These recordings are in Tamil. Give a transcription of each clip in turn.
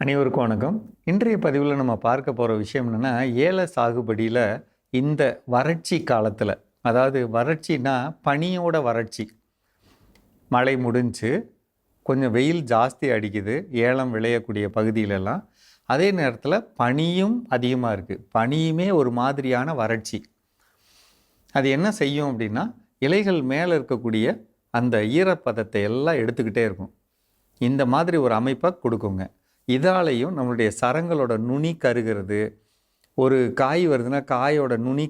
அனைவருக்கும் வணக்கம். இன்றைய பதிவில் நம்ம பார்க்க போகிற விஷயம் என்னென்னா, ஏல சாகுபடியில் இந்த வறட்சி காலத்தில், அதாவது வறட்சின்னா பனியோட வறட்சி. மழை முடிஞ்சு கொஞ்சம் வெயில் ஜாஸ்தி அடிக்குது ஏலம் விளையக்கூடிய பகுதியிலெல்லாம். அதே நேரத்தில் பனியும் அதிகமாக இருக்குது. பனியுமே ஒரு மாதிரியான வறட்சி. அது என்ன செய்யும் அப்படின்னா, இலைகள் மேலே இருக்கக்கூடிய அந்த ஈரப்பதத்தை எல்லாம் எடுத்துக்கிட்டே இருக்கும். இந்த மாதிரி ஒரு அமைப்பை கொடுக்குங்க. இதாலையும் நம்மளுடைய சரங்களோட நுனி கருகிறது. ஒரு காய் வருதுன்னா காயோட நுனி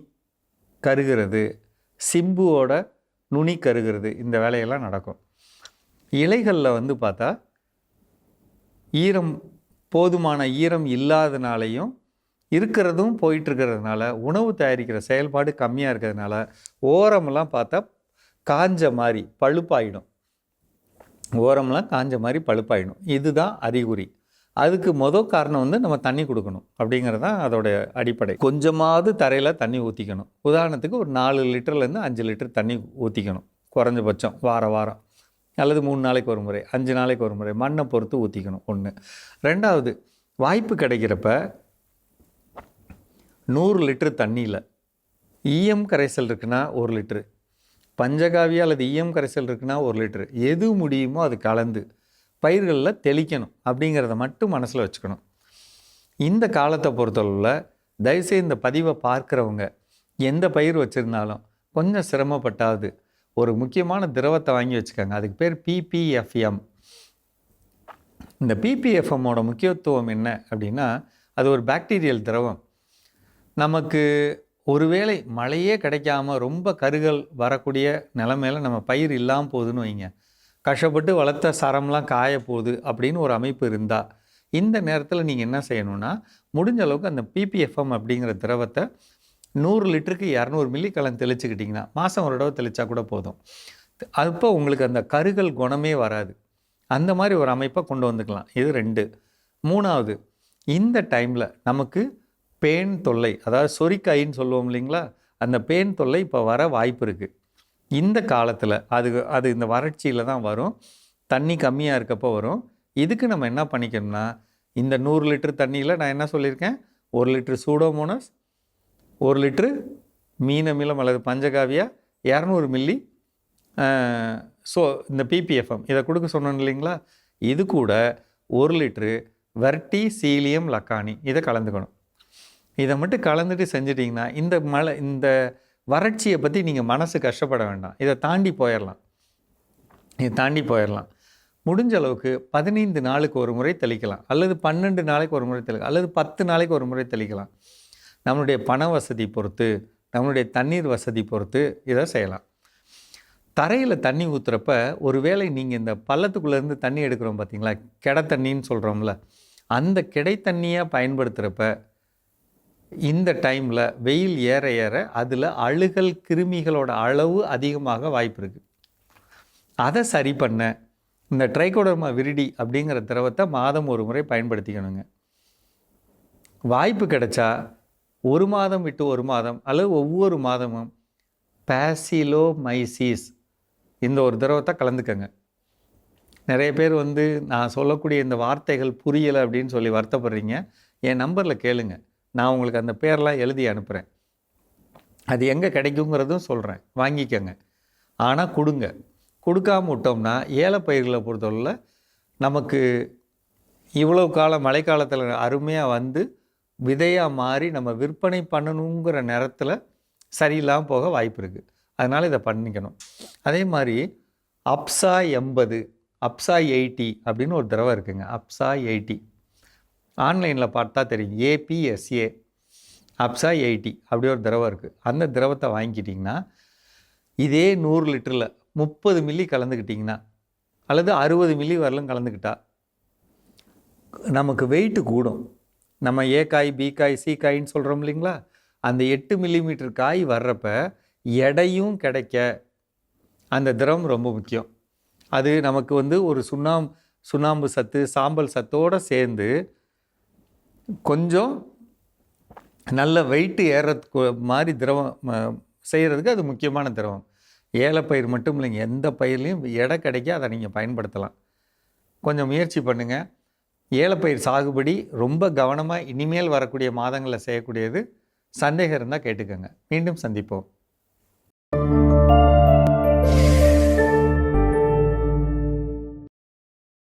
கருகிறது, சிம்புவோட நுனி கருகிறது. இந்த வேலையெல்லாம் நடக்கும். இலைகளில் பார்த்தா போதுமான ஈரம் இல்லாதனாலையும் இருக்கிறதும் போயிட்டுருக்கிறதுனால, உணவு தயாரிக்கிற செயல்பாடு கம்மியாக இருக்கிறதுனால ஓரமெல்லாம் பார்த்தா காஞ்ச மாதிரி பழுப்பாயிடும். ஓரமெல்லாம் காஞ்ச மாதிரி பழுப்பாயிடும். இதுதான் அறிகுறி. அதுக்கு காரணம் நம்ம தண்ணி கொடுக்கணும் அப்படிங்கிறது தான் அதோட அடிப்படை. கொஞ்சமாவது தரையில் தண்ணி ஊற்றிக்கணும். உதாரணத்துக்கு ஒரு 4 லிட்டர்லேருந்து 5 லிட்டர் தண்ணி ஊற்றிக்கணும் குறைஞ்சபட்சம். வாரம் அல்லது 3 நாளைக்கு ஒரு முறை, 5 நாளைக்கு ஒரு முறை, மண்ணை பொறுத்து ஊற்றிக்கணும். 1. 2வது, வாய்ப்பு கிடைக்கிறப்ப 100 லிட்டர் தண்ணியில் ஈயம் கரைசல் இருக்குன்னா 1 லிட்ரு, பஞ்சகாவியா அல்லது ஈயம் கரைசல் இருக்குன்னா 1 லிட்ரு, எது முடியுமோ அது கலந்து பயிர்களில் தெளிக்கணும் அப்படிங்கிறத மட்டும் மனசில் வச்சுக்கணும். இந்த காலத்தை பொறுத்தளவில் தயவுசெய்து இந்த பதிவை பார்க்குறவங்க எந்த பயிர் வச்சுருந்தாலும் கொஞ்சம் சிரமப்பட்டாவது ஒரு முக்கியமான திரவத்தை வாங்கி வச்சுக்கோங்க. அதுக்கு பேர் பிபிஎஃப்எம். இந்த பிபிஎஃப்எம்மோட முக்கியத்துவம் என்ன அப்படின்னா, அது ஒரு பாக்டீரியல் திரவம். நமக்கு ஒருவேளை மழையே கிடைக்காம ரொம்ப கருகள் வரக்கூடிய நிலைமையில் நம்ம பயிர் இல்லாமல் போகுதுன்னு வைங்க, கஷ்டப்பட்டு வளர்த்த சரம்லாம் காய போகுது அப்படின்னு ஒரு அமைப்பு இருந்தால், இந்த நேரத்தில் நீங்கள் என்ன செய்யணும்னா, முடிஞ்ச அளவுக்கு அந்த பிபிஎஃப்எம் அப்படிங்கிற திரவத்தை 100 லிட்டருக்கு 200 மில்லி கலந்து தெளிச்சுக்கிட்டிங்கன்னா, மாதம் ஒரு தடவை தெளித்தா கூட போதும். அப்போ உங்களுக்கு அந்த கருகள் குணமே வராது. அந்த மாதிரி ஒரு அமைப்பை கொண்டு வந்துக்கலாம். இது 2. 3வது, இந்த டைமில் நமக்கு பேன் தொல்லை, அதாவது சொரிக்காயின்னு சொல்லுவோம் இல்லைங்களா, அந்த பேன் தொல்லை இப்போ வர வாய்ப்பு இருக்குது. இந்த காலத்தில் அது இந்த வறட்சியில் தான் வரும். தண்ணி கம்மியாக இருக்கப்போ வரும். இதுக்கு நம்ம என்ன பண்ணிக்கணும்னா, இந்த 100 லிட்டர் தண்ணியில் நான் என்ன சொல்லியிருக்கேன், 1 லிட்டர் சூடோமோனஸ், 1 லிட்ரு மீனமிலம் அல்லது பஞ்சகாவியா, 200 மில்லி இந்த பிபிஎஃப்எம் இதை கொடுக்க சொன்னோம் இல்லைங்களா. இது கூட 1 லிட்ரு வெர்டிசீலியம் லக்கானி இதை கலந்துக்கணும். இதை மட்டும் கலந்துட்டு செஞ்சிட்டிங்கன்னா இந்த வறட்சியை பற்றி நீங்கள் மனசு கஷ்டப்பட வேண்டாம். இதை தாண்டி போயிடலாம். முடிஞ்ச அளவுக்கு 15 நாளுக்கு ஒரு முறை தெளிக்கலாம், அல்லது 12 நாளைக்கு ஒரு முறை தெளிக்கலாம், அல்லது 10 நாளைக்கு ஒரு முறை தெளிக்கலாம். நம்மளுடைய பண வசதி பொறுத்து, நம்மளுடைய தண்ணீர் வசதி பொறுத்து இதை செய்யலாம். தரையில் தண்ணி ஊற்றுறப்ப ஒருவேளை நீங்கள் இந்த பள்ளத்துக்குள்ளேருந்து தண்ணி எடுக்கிறோம் பார்த்தீங்களா, கிடை தண்ணின்னு சொல்கிறோம்ல, அந்த கிடை தண்ணியை பயன்படுத்துகிறப்ப இந்த டைமில் வெயில் ஏற ஏற அதில் அழுகல் கிருமிகளோட அளவு அதிகமாக வாய்ப்பு இருக்குது. அதை சரி பண்ண இந்த ட்ரைகோடர்மா விரிடி அப்படிங்கிற திரவத்தை மாதம் ஒரு முறை பயன்படுத்திக்கணுங்க. வாய்ப்பு கிடைச்சா 1 மாதம் விட்டு 1 மாதம் அல்லது ஒவ்வொரு மாதமும் பேசிலோமைசிஸ் இந்த ஒரு திரவத்தை கலந்துக்கங்க. நிறைய பேர் நான் சொல்லக்கூடிய இந்த வார்த்தைகள் புரியலை அப்படின்னு சொல்லி வருத்தப்படுறீங்க. என் நம்பரில் கேளுங்க, நான் உங்களுக்கு அந்த பேரெலாம் எழுதி அனுப்புகிறேன். அது எங்கே கிடைக்குங்கிறதும் சொல்கிறேன், வாங்கிக்கோங்க. ஆனால் கொடுக்காம விட்டோம்னா ஏலப்பயிர்களை பொறுத்தவரையில் நமக்கு இவ்வளவு காலம் மழைக்காலத்தில் அருமையாக விதையாக மாறி நம்ம விற்பனை பண்ணணுங்கிற நேரத்தில் சரியில்லாமல் போக வாய்ப்பு இருக்குது. அதனால் இதை பண்ணிக்கணும். அதே மாதிரி அப்சா 80, அப்சா 80 அப்படின்னு ஒரு திரவம் இருக்குங்க. அப்சா 80 ஆன்லைனில் பார்த்தா தெரியும். APSA அப்சா 80 அப்படி ஒரு திரவம் இருக்குது. அந்த திரவத்தை வாங்கிக்கிட்டிங்கன்னா, இதே 100 லிட்டரில் 30 மில்லி கலந்துக்கிட்டிங்கன்னா, அல்லது 60 மில்லி வரலும் கலந்துக்கிட்டா நமக்கு வெயிட்டு கூடும். நம்ம ஏ காய், பி காய், சி காயின்னு சொல்கிறோம் இல்லைங்களா, அந்த 8 மில்லிமீட்டர் காய் வர்றப்ப எடையும் கிடைக்க அந்த திரவம் ரொம்ப முக்கியம். அது நமக்கு ஒரு சுண்ணாம்பு சத்து, சாம்பல் சத்தோடு சேர்ந்து கொஞ்சம் நல்ல வெயிட்டு ஏறதுக்கு மாதிரி திரவம் செய்கிறதுக்கு அது முக்கியமான திரவம். ஏலப்பயிர் மட்டும் இல்லைங்க, எந்த பயிர்லையும் எடை கிடைக்க அதை நீங்கள் பயன்படுத்தலாம். கொஞ்சம் முயற்சி பண்ணுங்கள். ஏலப்பயிர் சாகுபடி ரொம்ப கவனமாக இனிமேல் வரக்கூடிய மாதங்களில் செய்யக்கூடியது. சந்தேகம் இருந்தால் கேட்டுக்கோங்க. மீண்டும் சந்திப்போம்.